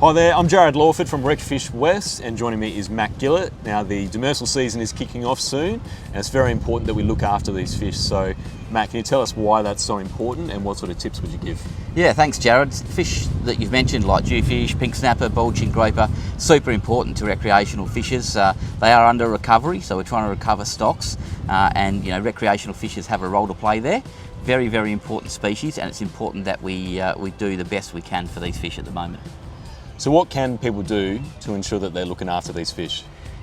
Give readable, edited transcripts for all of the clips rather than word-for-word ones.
Hi there, I'm Jared Lawford from Recfishwest, and joining me is Matt Gillett. Now the demersal season is kicking off soon, and it's very important that we look after these fish. So Matt, can you tell us why that's so important and what sort of tips would you give? Yeah, thanks Jared. Fish that you've mentioned like jewfish, pink snapper, bulging groper, super important to recreational fishers. They are under recovery, so we're trying to recover stocks, and recreational fishers have a role to play there. Very, very important species, and it's important that we do the best we can for these fish at the moment. So what can people do to ensure that they're looking after these fish?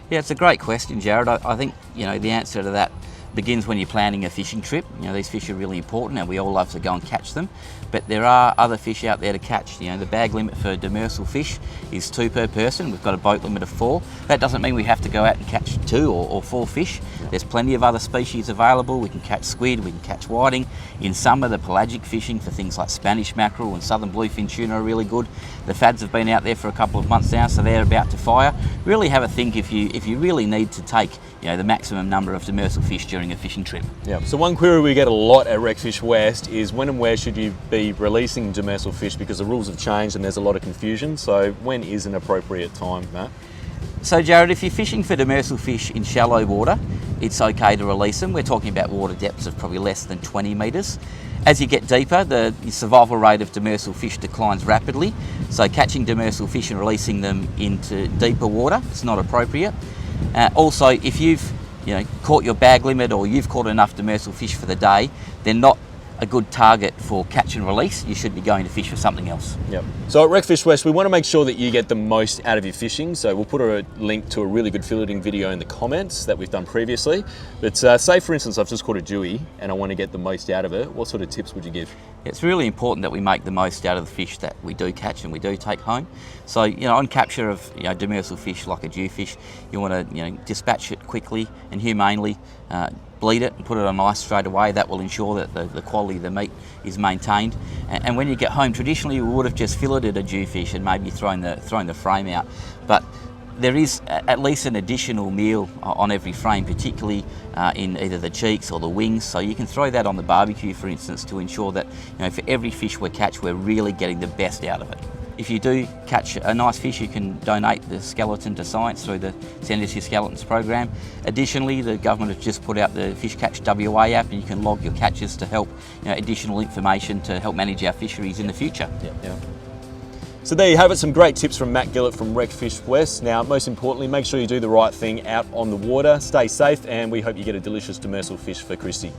Yeah, it's a great question, Jared. I think the answer to that begins when you're planning a fishing trip. These fish are really important and we all love to go and catch them, but there are other fish out there to catch. The bag limit for demersal fish is 2 per person. We've got a boat limit of 4. That doesn't mean we have to go out and catch 2 or 4 fish. There's plenty of other species available. We can catch squid, we can catch whiting. In summer, the pelagic fishing for things like Spanish mackerel and southern bluefin tuna are really good. The fads have been out there for a couple of months now, so they're about to fire. Really have a think if you really need to take the maximum number of demersal fish during a fishing trip. Yeah. So one query we get a lot at Recfishwest is when and where should you be releasing demersal fish, because the rules have changed and there's a lot of confusion. So when is an appropriate time, Matt? So Jared, if you're fishing for demersal fish in shallow water, it's okay to release them. We're talking about water depths of probably less than 20 metres. As you get deeper, the survival rate of demersal fish declines rapidly. So catching demersal fish and releasing them into deeper water, it's not appropriate. Also, if you've caught your bag limit or you've caught enough demersal fish for the day, they're not a good target for catch and release. You should be going to fish for something else. Yep. So at Recfishwest, we want to make sure that you get the most out of your fishing. So we'll put a link to a really good filleting video in the comments that we've done previously. But say for instance, I've just caught a dewie and I want to get the most out of it. What sort of tips would you give? It's really important that we make the most out of the fish that we do catch and we do take home. So on capture of demersal fish like a jewfish, you want to dispatch it quickly and humanely. Bleed it and put it on ice straight away. That will ensure that the quality of the meat is maintained. And when you get home, traditionally we would have just filleted a jewfish and maybe thrown the frame out. But there is at least an additional meal on every frame, particularly in either the cheeks or the wings. So you can throw that on the barbecue, for instance, to ensure that for every fish we catch, we're really getting the best out of it. If you do catch a nice fish, you can donate the skeleton to science through the Send Us Your Skeletons program. Additionally, the government has just put out the Fish Catch WA app, and you can log your catches to help additional information to help manage our fisheries in the future. Yeah. So there you have it, some great tips from Matt Gillett from Recfishwest. Now, most importantly, make sure you do the right thing out on the water, stay safe, and we hope you get a delicious demersal fish for Christy.